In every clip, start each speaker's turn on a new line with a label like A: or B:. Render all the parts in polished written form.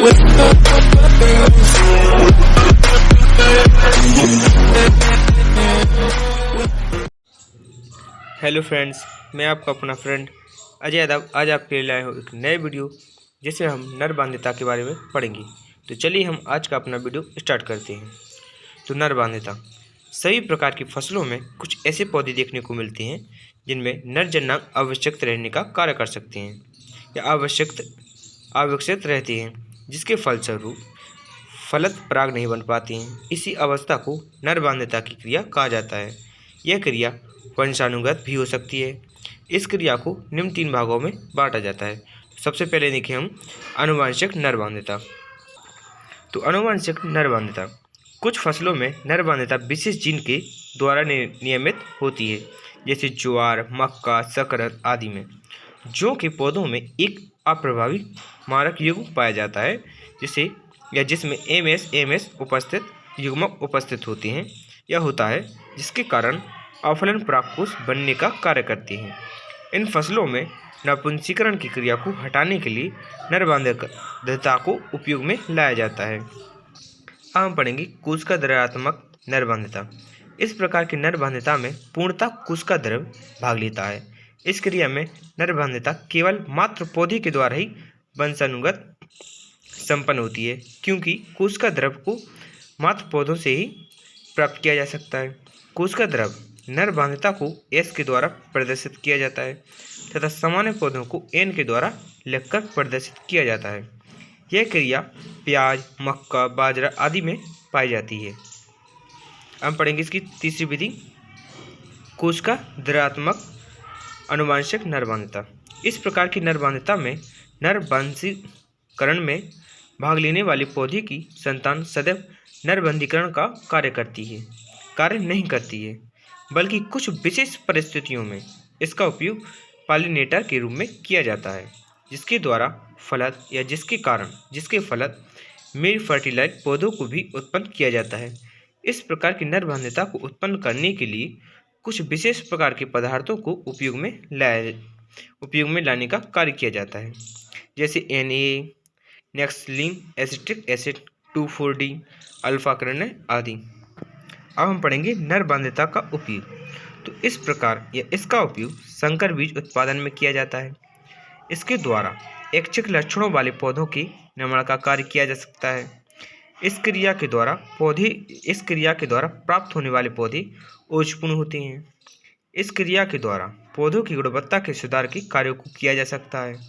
A: Hello friends, मैं आपका अपना फ्रेंड अजय यादव आज आपके लिए लाया हूँ एक नए वीडियो जिसमें हम नर बाध्यता के बारे में पढ़ेंगे। तो चलिए हम आज का अपना वीडियो स्टार्ट करते हैं। तो नर बाध्यता सभी प्रकार की फसलों में कुछ ऐसे पौधे देखने को मिलते हैं जिनमें नर जन्नांग अविभक्त रहने का कार्य कर सकते हैं या अविकसित रहते हैं, जिसके फलस्वरूप फलत पराग नहीं बन पाती हैं। इसी अवस्था को नर बाध्यता की क्रिया कहा जाता है। यह क्रिया वंशानुगत भी हो सकती है। इस क्रिया को निम्न 3 भागों में बांटा जाता है। सबसे पहले देखें हम आनुवंशिक नर बाध्यता। तो आनुवंशिक नर बाध्यता कुछ फसलों में नर बाध्यता विशेष जीन के द्वारा नियमित होती है, जैसे ज्वार, मक्का, शकरकंद आदि में। जौ के पौधों में एक अप्रभावी मारक युग्म पाया जाता है जिसमें एमएस उपस्थित युग्मक उपस्थित होते हैं या होता है, जिसके कारण अफलन परागकोश बनने का कार्य करते हैं। इन फसलों में नपुंसकीकरण की क्रिया को हटाने के लिए नर बाध्यता को उपयोग में लाया जाता है। अब हम पढ़ेंगे कोशिका द्रव्यात्मक नर बाध्यता। इस प्रकार की नर बाध्यता में पूर्णतः कोशिका द्रव्य भाग लेता है। इस क्रिया में नर बाध्यता केवल मात्र पौधे के द्वारा ही वंशानुगत संपन्न होती है, क्योंकि कोशिका द्रव्य को मात्र पौधों से ही प्राप्त किया जा सकता है। कोशिका द्रव्य नर बाध्यता को एस के द्वारा प्रदर्शित किया जाता है तथा सामान्य पौधों को एन के द्वारा लिखकर प्रदर्शित किया जाता है। यह क्रिया प्याज, मक्का, बाजरा आदि में पाई जाती है। हम पढ़ेंगे इसकी तीसरी विधि, कोशिका द्रव्यात्मक आनुवंशिक नर बाध्यता। इस प्रकार की नर बाध्यता में नर वंशीकरण में भाग लेने वाले पौधे की संतान सदैव नरबंधीकरण का कार्य नहीं करती है, बल्कि कुछ विशेष परिस्थितियों में इसका उपयोग पॉलिनेटर के रूप में किया जाता है, जिसके द्वारा फलत या जिसके फलत मेल फर्टिलाइज पौधों को भी उत्पन्न किया जाता है। इस प्रकार की नर बाध्यता को उत्पन्न करने के लिए कुछ विशेष प्रकार के पदार्थों को उपयोग में लाने का कार्य किया जाता है, जैसे Na, नेक्सलिन, एसिटिक एसिड, 2,4-D, अल्फा-किरणें आदि। अब हम पढ़ेंगे नर बाध्यता का उपयोग। तो इस प्रकार या इसका उपयोग संकर बीज उत्पादन में किया जाता है। इसके द्वारा ऐच्छिक लक्षणों वाले पौधों के निर्माण का कार्य किया जा सकता है। इस क्रिया के द्वारा प्राप्त होने वाले पौधे ओजपूर्ण होते हैं। इस क्रिया के द्वारा पौधों की गुणवत्ता के सुधार के कार्यों को किया जा सकता है। अब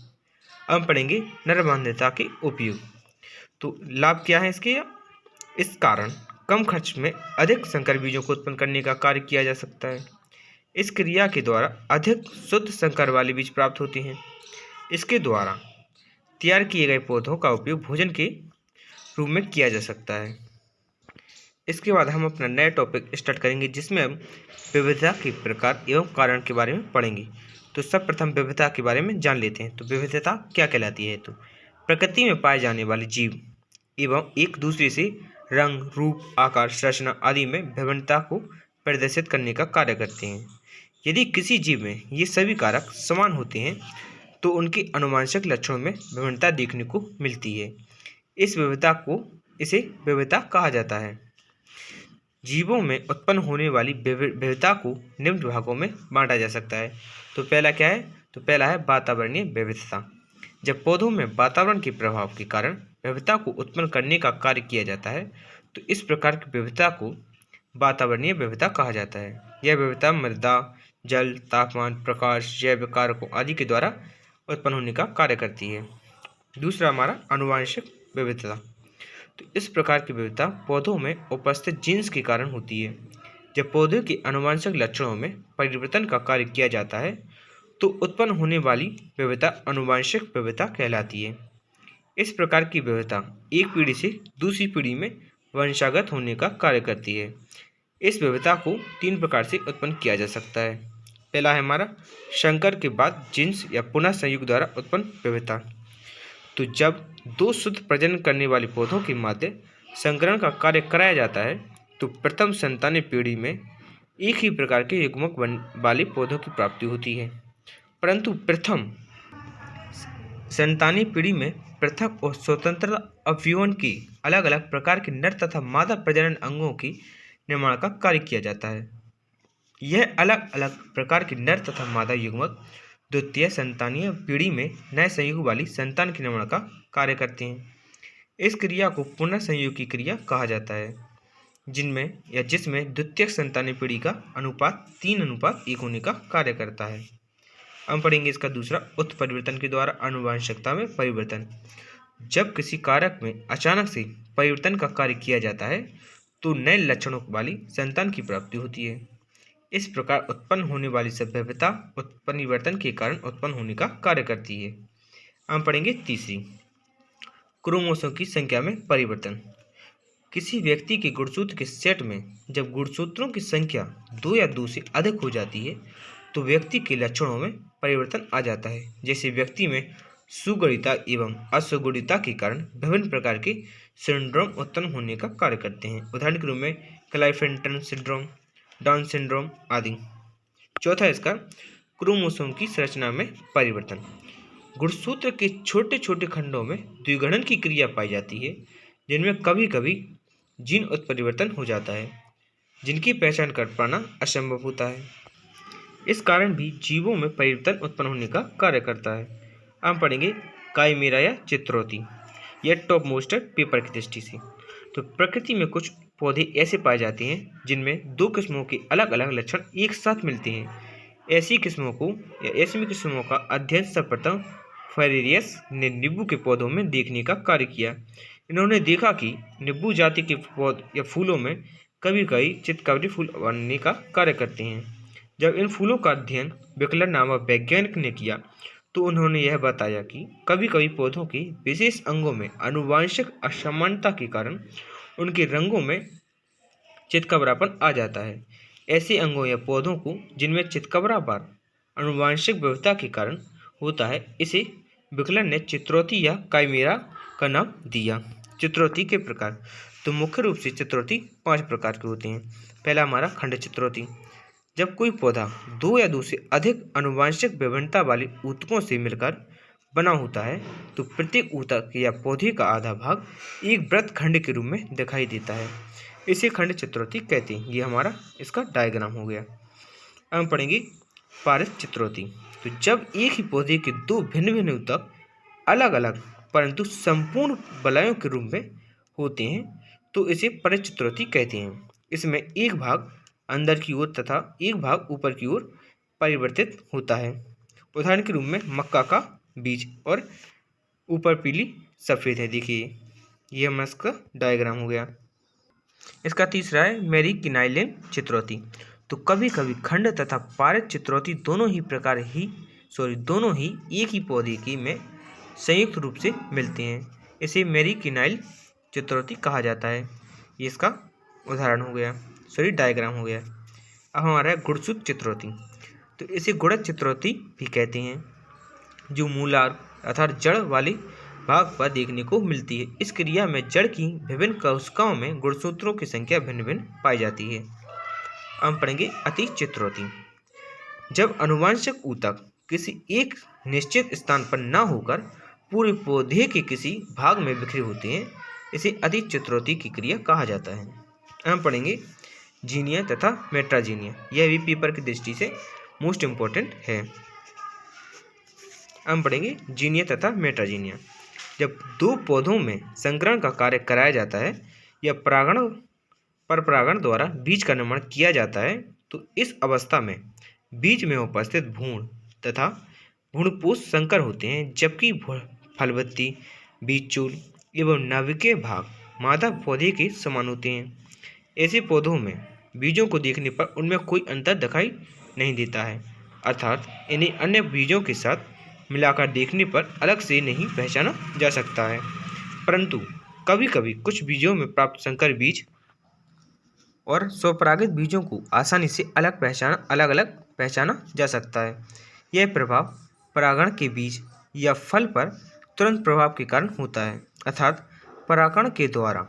A: हम पढ़ेंगे नर बाध्यता के उपयोग। तो लाभ क्या है इसके? इस कारण कम खर्च में अधिक संकर बीजों को उत्पन्न करने का कार्य किया जा सकता है। इस क्रिया के द्वारा अधिक शुद्ध संकर वाले बीज प्राप्त होते हैं। इसके द्वारा तैयार किए गए पौधों का उपयोग भोजन के रूप में किया जा सकता है। इसके बाद हम अपना नया टॉपिक स्टार्ट करेंगे, जिसमें हम विविधता के प्रकार एवं कारण के बारे में पढ़ेंगे। तो सर्वप्रथम विविधता के बारे में जान लेते हैं। तो विविधता क्या कहलाती है? तो प्रकृति में पाए जाने वाले जीव एवं एक दूसरे से रंग, रूप, आकार, संरचना आदि में विभिन्नता को प्रदर्शित करने का कार्य करते हैं। यदि किसी जीव में ये सभी कारक समान होते हैं तो उनके आनुवंशिक लक्षणों में विभिन्नता देखने को मिलती है। इसे विविधता कहा जाता है। जीवों में उत्पन्न होने वाली विविधता को निम्न भागों में बांटा जा सकता है। तो पहला क्या है? तो पहला है वातावरणीय विविधता। जब पौधों में वातावरण के प्रभाव के कारण विविधता को उत्पन्न करने का कार्य किया जाता है तो इस प्रकार की विविधता को वातावरणीय विविधता कहा जाता है। यह विविधता मृदा, जल, तापमान, प्रकाश, जैव कारकों आदि के द्वारा उत्पन्न होने का कार्य करती है। दूसरा हमारा आनुवंशिक विविधता। तो इस प्रकार की विविधता पौधों में उपस्थित जीन्स के कारण होती है। जब पौधों के आनुवंशिक लक्षणों में परिवर्तन का कार्य किया जाता है तो उत्पन्न होने वाली विविधता आनुवंशिक विविधता कहलाती है। इस प्रकार की विविधता एक पीढ़ी से दूसरी पीढ़ी में वंशागत होने का कार्य करती है। इस विविधता को 3 प्रकार से उत्पन्न किया जा सकता है। पहला है हमारा संकर के बाद जीन्स या पुनः संयुग द्वारा उत्पन्न विविधता। तो जब 2 शुद्ध प्रजनन करने वाले पौधों के मध्य संकरण का कार्य कराया जाता है तो प्रथम संतानीय पीढ़ी में एक ही प्रकार के युग्मक वाले पौधों की प्राप्ति होती है, परंतु प्रथम संतानीय पीढ़ी में पृथक और स्वतंत्र अवयवों की अलग अलग प्रकार के नर तथा मादा प्रजनन अंगों की निर्माण का कार्य किया जाता है। यह अलग अलग प्रकार के नर तथा मादा युग्मक द्वितीय संतानीय पीढ़ी में नए संयुग वाली संतान के निर्माण का कार्य करते हैं। इस क्रिया को पुनर्संयोग की क्रिया कहा जाता है, जिसमें द्वितीय संतानीय पीढ़ी का अनुपात 3:1 होने का कार्य करता है। हम पढ़ेंगे इसका दूसरा, उत्परिवर्तन के द्वारा आनुवंशिकता में परिवर्तन। जब किसी कारक में अचानक से परिवर्तन का कार्य किया जाता है तो नए लक्षणों वाली संतान की प्राप्ति होती है। इस प्रकार उत्पन्न होने वाली सभ्यता उत्परिवर्तन के कारण उत्पन्न होने का कार्य करती है। हम पढ़ेंगे तीसरी, क्रोमोसोम की संख्या में परिवर्तन। किसी व्यक्ति के गुणसूत्र के सेट में जब गुणसूत्रों की संख्या 2 या 2 से अधिक हो जाती है तो व्यक्ति के लक्षणों में परिवर्तन आ जाता है। जैसे व्यक्ति में सुगुणिता एवं असुगुणिता के कारण विभिन्न प्रकार के सिंड्रोम उत्पन्न होने का कार्य करते हैं। उदाहरण के रूप में क्लाइफेंटन सिंड्रोम, डाउन सिंड्रोम आदि। चौथा इसका, क्रोमोसोम की संरचना में परिवर्तन। गुणसूत्र के छोटे छोटे खंडों में द्विगुणन की क्रिया पाई जाती है, जिनमें कभी कभी जीन उत्परिवर्तन हो जाता है, जिनकी पहचान कर पाना असंभव होता है। इस कारण भी जीवों में परिवर्तन उत्पन्न होने का कार्य करता है। हम पढ़ेंगे काइमेरा या चित्रौती। यह टॉप मोस्ट पेपर की दृष्टि से। तो प्रकृति में कुछ पौधे ऐसे पाए जाते हैं जिनमें 2 किस्मों के अलग अलग लक्षण एक साथ मिलते हैं। ऐसी किस्मों का अध्ययन सर्वप्रथम फेरेरियस ने नींबू के पौधों में देखने का कार्य किया। इन्होंने देखा कि नींबू जाति के पौध या फूलों में कभी कभी चितकबरी फूल बनने का कार्य करते हैं। जब इन फूलों का अध्ययन बिकलर नामक वैज्ञानिक ने किया तो उन्होंने यह बताया कि कभी कभी पौधों के विशेष अंगों में आनुवंशिक असमानता के कारण उनके रंगों में चितकबरापन आ जाता है। ऐसे अंगों या पौधों को जिनमें चितकबरापन आनुवंशिक विविधता के कारण होता है, इसे बिकलर ने चित्रौती या काइमेरा का नाम दिया। चित्रौती के प्रकार। तो मुख्य रूप से चित्रौती 5 प्रकार के होते हैं। पहला हमारा खंड चित्रौती। जब कोई पौधा 2 या 2 से अधिक आनुवंशिक विभिन्नता वाले ऊतकों से मिलकर बना होता है तो प्रत्येक ऊतक या पौधे का आधा भाग एक वृत्त खंड के रूप में दिखाई देता है। इसे खंड चित्रौती कहते हैं। ये हमारा इसका डायग्राम हो गया। अब हम पढ़ेंगे पारित चित्रौती। तो जब एक ही पौधे के 2 भिन्न भिन्न ऊतक अलग अलग परंतु संपूर्ण वलयों के रूप में होते हैं तो इसे पारित चित्रौती कहते हैं। इसमें एक भाग अंदर की ओर तथा एक भाग ऊपर की ओर परिवर्तित होता है। उदाहरण के रूप में मक्का का बीज और ऊपर पीली सफ़ेद है। देखिए ये हमारा इसका डायग्राम हो गया। इसका तीसरा है मेरीकिनाइलिन चित्रौती। तो कभी कभी खंड तथा पारित चित्रौती दोनों ही एक ही पौधे की में संयुक्त रूप से मिलते हैं। इसे मेरीकिनाइल चित्रौती कहा जाता है। ये इसका उदाहरण हो गया, डायग्राम हो गया। अब हमारा है गुणसूत्र चित्रौती। तो इसे गुणज चित्रौती भी कहते हैं, जो मूलार्क अर्थात जड़ वाले भाग पर देखने को मिलती है। इस क्रिया में जड़ की विभिन्न कोशिकाओं में गुणसूत्रों की संख्या भिन्न भिन्न पाई जाती है। हम पढ़ेंगे अति चित्रौती। जब आनुवंशिक ऊतक किसी एक निश्चित स्थान पर न होकर पूरे पौधे के किसी भाग में बिखरे होते हैं, इसे अति चित्रौती की क्रिया कहा जाता है। हम पढ़ेंगे जीनिया तथा मेट्राजीनिया। यह भी पेपर की दृष्टि से मोस्ट इम्पोर्टेंट है। हम पढ़ेंगे जीनिया तथा मेट्राजीनिया। जब 2 पौधों में संकरण का कार्य कराया जाता है या परपरागण द्वारा बीज का निर्माण किया जाता है तो इस अवस्था में बीज में उपस्थित भ्रूण तथा भ्रूणपोष संकर होते हैं, जबकि फलवत्ती, बीजचूल एवं नाभिकीय भाग मादा पौधे के समान होते हैं। ऐसे पौधों में बीजों को देखने पर उनमें कोई अंतर दिखाई नहीं देता है, अर्थात इन्हें अन्य बीजों के साथ मिलाकर देखने पर अलग से नहीं पहचाना जा सकता है। परंतु कभी कभी कुछ बीजों में प्राप्त संकर बीज और स्वपरागित बीजों को आसानी से अलग अलग पहचाना जा सकता है। यह प्रभाव परागण के बीज या फल पर तुरंत प्रभाव के कारण होता है, अर्थात परागण के द्वारा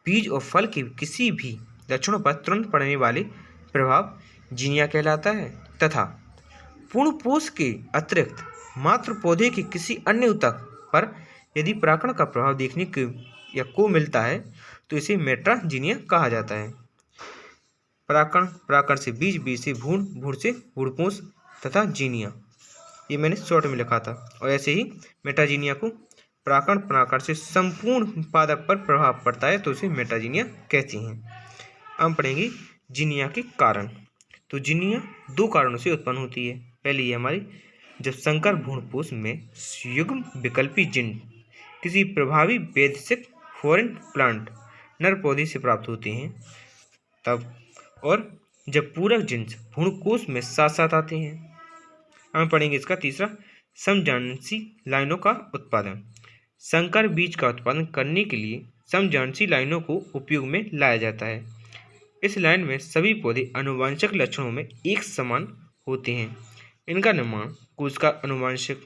A: बीज और फल के किसी भी लक्षणों पर तुरंत पड़ने वाले प्रभाव जीनिया कहलाता है, तथा पूर्ण पोष के अतिरिक्त मात्र पौधे के किसी अन्य ऊतक पर यदि परागकण का प्रभाव देखने को मिलता है तो इसे मेट्राजीनिया कहा जाता है। परागकण से बीज, बीज से भ्रूण, भ्रूण से भ्रूणपोष तथा जीनिया, ये मैंने शॉर्ट में लिखा था। और ऐसे ही मेटाजीनिया को परागकण से संपूर्ण पादप पर प्रभाव पड़ता है तो उसे मेटाजीनिया कहते हैं। हम पढ़ेंगे जीनिया के कारण। तो जीनिया दो कारणों से उत्पन्न होती है। पहली है हमारी, जब संकर भ्रूणपोष में युग्म विकल्पी जीन किसी प्रभावी वैदेशिक फॉरेन प्लांट नर पौधे से प्राप्त होते हैं तब, और जब पूरक जीन्स भ्रूणकोश में साथ साथ आते हैं। हम पढ़ेंगे इसका तीसरा, समजानसी लाइनों का उत्पादन। संकर बीज का उत्पादन करने के लिए समजानसी लाइनों को उपयोग में लाया जाता है। इस लाइन में सभी पौधे आनुवंशिक लक्षणों में एक समान होते हैं। इनका निर्माण कोश का आनुवंशिक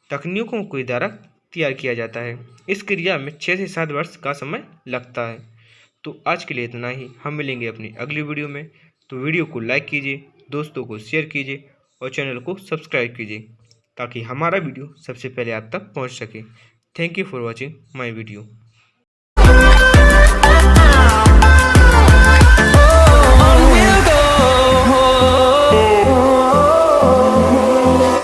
A: तकनीकों के द्वारा तैयार किया जाता है। इस क्रिया में 6 से 7 वर्ष का समय लगता है। तो आज के लिए इतना ही। हम मिलेंगे अपनी अगली वीडियो में। तो वीडियो को लाइक कीजिए, दोस्तों को शेयर कीजिए और चैनल को सब्सक्राइब कीजिए ताकि हमारा वीडियो सबसे पहले आप तक पहुंच सके। Thank you for watching my video.